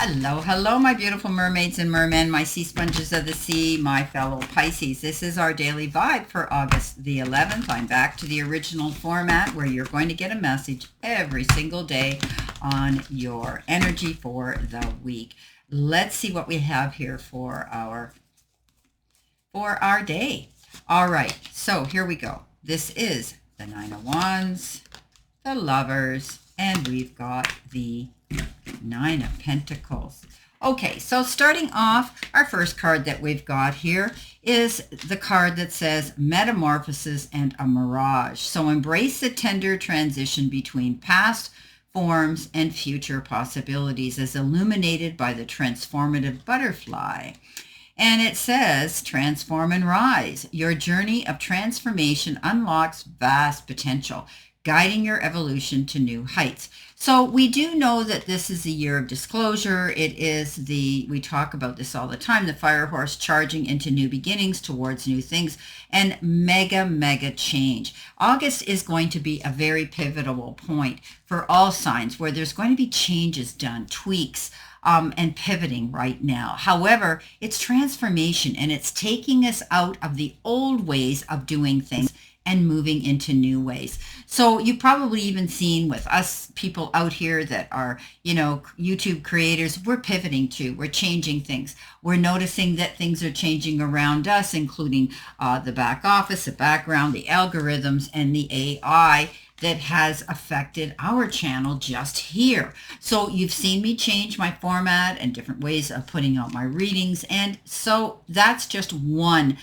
Hello, hello, my beautiful mermaids and mermen, my sea sponges of the sea, my fellow Pisces. This is our daily vibe for August the 11th. I'm back to the original format where you're going to get a message every single day on your energy for the week. Let's see what we have here for our day. All right, so here we go. This is the Nine of Wands, the Lovers, and we've got the Nine of Pentacles. Okay, so starting off, our first card that we've got here is the card that says Metamorphosis and a Mirage. So embrace the tender transition between past forms and future possibilities as illuminated by the transformative butterfly. And it says, transform and rise. Your journey of transformation unlocks vast potential, guiding your evolution to new heights. So we do know that this is a year of disclosure. It is we talk about this all the time, the fire horse charging into new beginnings towards new things and mega change. August is going to be a very pivotal point for all signs where there's going to be changes done, tweaks, and pivoting right now. However, it's transformation and it's taking us out of the old ways of doing things and moving into new ways. So you've probably even seen with us people out here that are, YouTube creators, we're pivoting too. We're changing things. We're noticing that things are changing around us, including the back office, the background, the algorithms, and the AI that has affected our channel just here. So you've seen me change my format and different ways of putting out my readings. And so that's just one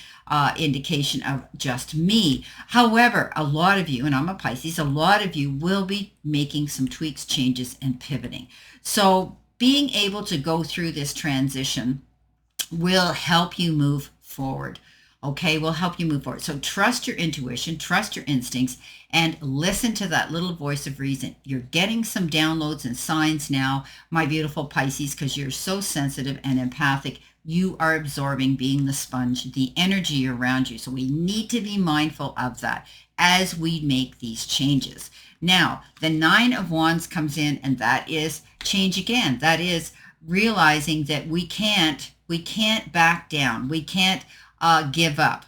indication of just me. However, a lot of you, and I'm a Pisces, a lot of you will be making some tweaks, changes, and pivoting. So being able to go through this transition will help you move forward. Okay, will help you move forward. So trust your intuition, trust your instincts, and listen to that little voice of reason. You're getting some downloads and signs now, my beautiful Pisces, because you're so sensitive and empathic. You are absorbing, being the sponge, the energy around you. So we need to be mindful of that as we make these changes. Now, the Nine of Wands comes in, and that is change again. That is realizing that we can't back down. We can't give up.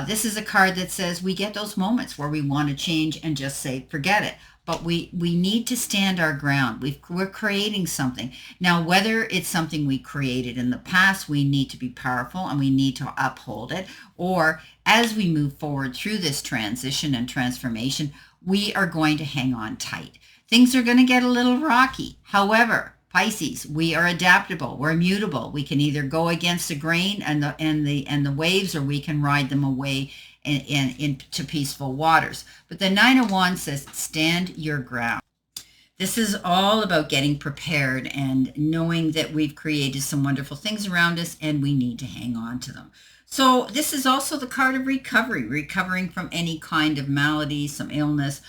This is a card that says we get those moments where we want to change and just say, forget it. But we need to stand our ground. We're creating something. Now, whether it's something we created in the past, we need to be powerful and we need to uphold it. Or as we move forward through this transition and transformation, we are going to hang on tight. Things are going to get a little rocky. However, Pisces, we are adaptable. We're mutable. We can either go against the grain and the waves, or we can ride them away into peaceful waters. But the Nine of Wands says, stand your ground. This is all about getting prepared and knowing that we've created some wonderful things around us and we need to hang on to them. So this is also the card of recovery, recovering from any kind of malady, some illness,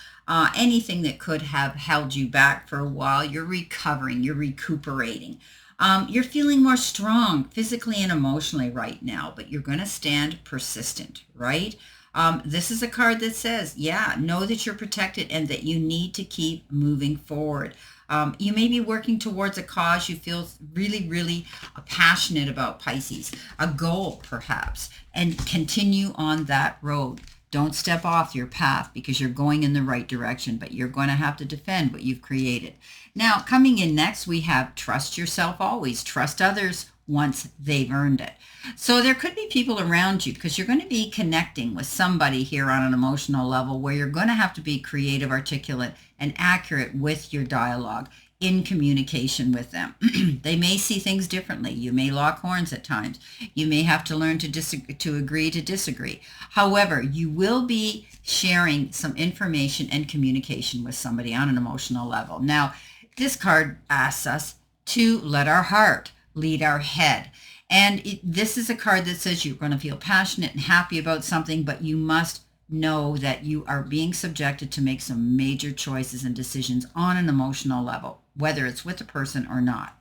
anything that could have held you back for a while. You're recovering, you're recuperating. You're feeling more strong physically and emotionally right now, but you're going to stand persistent, right? This is a card that says, know that you're protected and that you need to keep moving forward. You may be working towards a cause you feel really passionate about, Pisces, a goal perhaps, and continue on that road. Don't step off your path because you're going in the right direction, but you're going to have to defend what you've created. Now, coming in next, we have trust yourself always. Trust others once they've earned it. So there could be people around you because you're going to be connecting with somebody here on an emotional level where you're going to have to be creative, articulate, and accurate with your dialogue in communication with them. They may see things differently. You may lock horns at times. You may have to learn to agree to disagree. However, you will be sharing some information and communication with somebody on an emotional level. Now, this card asks us to let our heart lead our head. And this is a card that says you're going to feel passionate and happy about something, but you must know that you are being subjected to make some major choices and decisions on an emotional level, whether it's with a person or not.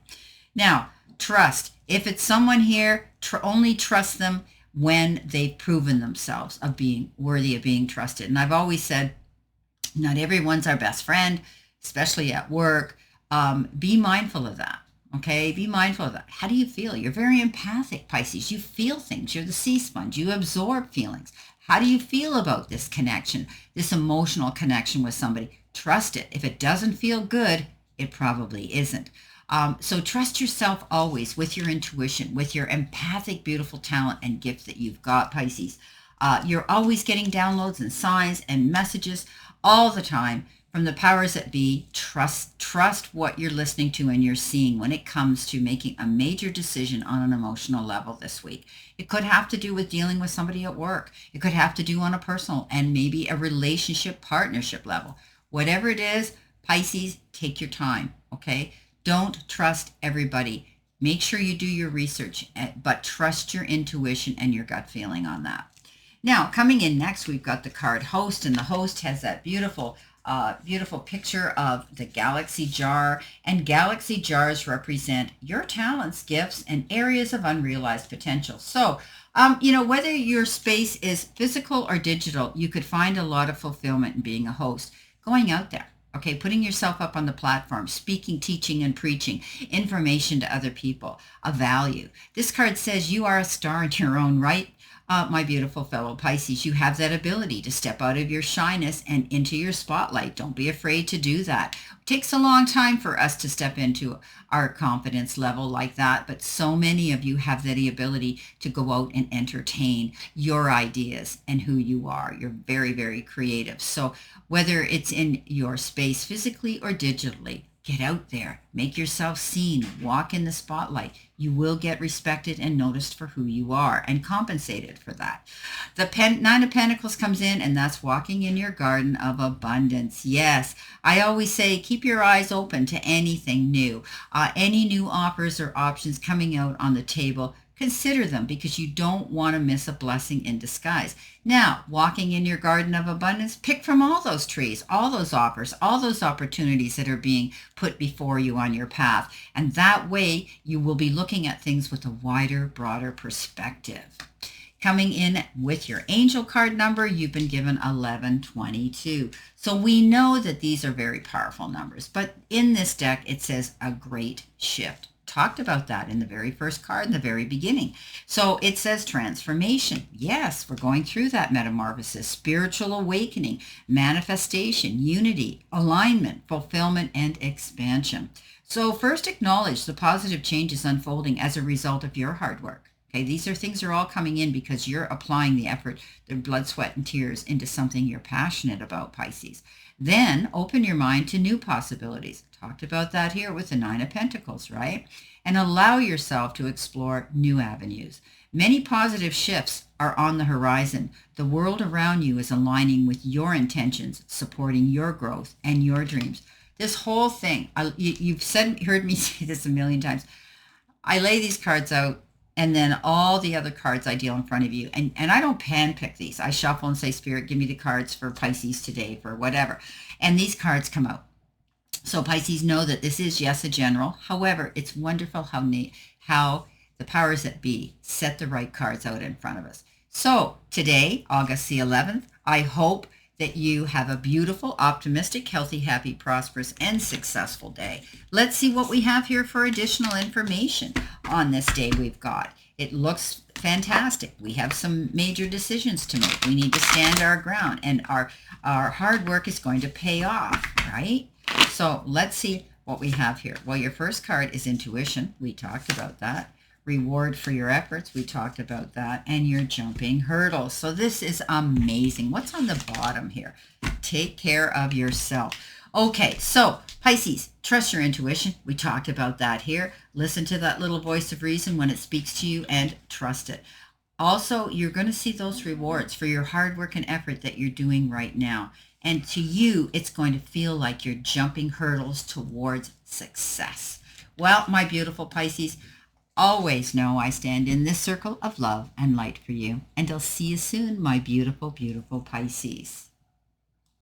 Now, trust. If it's someone here, only trust them when they've proven themselves of being worthy of being trusted. And I've always said, not everyone's our best friend, especially at work. Be mindful of that. Okay, be mindful of that. How do you feel? You're very empathic, Pisces. You feel things. You're the sea sponge. You absorb feelings. How do you feel about this connection, this emotional connection with somebody? Trust it. If it doesn't feel good, it probably isn't. So trust yourself always with your intuition, with your empathic, beautiful talent and gift that you've got, Pisces. You're always getting downloads and signs and messages all the time from the powers that be. Trust what you're listening to and you're seeing when it comes to making a major decision on an emotional level this week. It could have to do with dealing with somebody at work. It could have to do on a personal and maybe a relationship partnership level. Whatever it is, Pisces, take your time, okay? Don't trust everybody. Make sure you do your research, but trust your intuition and your gut feeling on that. Now, coming in next, we've got the card Host, and the Host has that beautiful picture of the galaxy jar, and galaxy jars represent your talents, gifts, and areas of unrealized potential. So, whether your space is physical or digital, you could find a lot of fulfillment in being a host, going out there. Okay, putting yourself up on the platform, speaking, teaching, and preaching information to other people, a value. This card says you are a star in your own right. My beautiful fellow Pisces, you have that ability to step out of your shyness and into your spotlight. Don't be afraid to do that. It takes a long time for us to step into our confidence level like that, but so many of you have that ability to go out and entertain your ideas and who you are. You're very, very creative. So whether it's in your space physically or digitally, get out there, make yourself seen, walk in the spotlight. You will get respected and noticed for who you are and compensated for that. The Nine of Pentacles comes in, and that's walking in your garden of abundance. Yes, I always say keep your eyes open to anything new. Any new offers or options coming out on the table, consider them because you don't want to miss a blessing in disguise. Now, walking in your garden of abundance, pick from all those trees, all those offers, all those opportunities that are being put before you on your path. And that way you will be looking at things with a wider, broader perspective. Coming in with your angel card number, you've been given 1122. So we know that these are very powerful numbers, but in this deck, it says a great shift. Talked about that in the very first card in the very beginning. So it says transformation. Yes, we're going through that metamorphosis, spiritual awakening, manifestation, unity, alignment, fulfillment, and expansion. So first acknowledge the positive changes unfolding as a result of your hard work. Okay, these are things are all coming in because you're applying the effort, the blood, sweat, and tears into something you're passionate about, Pisces. Then open your mind to new possibilities. Talked about that here with the Nine of Pentacles, right? And allow yourself to explore new avenues. Many positive shifts are on the horizon. The world around you is aligning with your intentions, supporting your growth and your dreams. This whole thing, you've heard me say this a million times. I lay these cards out, and then all the other cards I deal in front of you. And I don't pick these. I shuffle and say, Spirit, give me the cards for Pisces today, for whatever. And these cards come out. So Pisces, know that this is, yes, a general. However, it's wonderful how the powers that be set the right cards out in front of us. So today, August the 11th, I hope that you have a beautiful, optimistic, healthy, happy, prosperous, and successful day. Let's see what we have here for additional information on this day we've got. It looks fantastic. We have some major decisions to make. We need to stand our ground, and our hard work is going to pay off, right? So let's see what we have here. Well, your first card is intuition. We talked about that. Reward for your efforts. We talked about that. And you're jumping hurdles. So this is amazing. What's on the bottom here? Take care of yourself. Okay, so Pisces, trust your intuition. We talked about that here. Listen to that little voice of reason when it speaks to you and trust it. Also, you're going to see those rewards for your hard work and effort that you're doing right now. And to you, it's going to feel like you're jumping hurdles towards success. Well, my beautiful Pisces, always know I stand in this circle of love and light for you. And I'll see you soon, my beautiful, beautiful Pisces.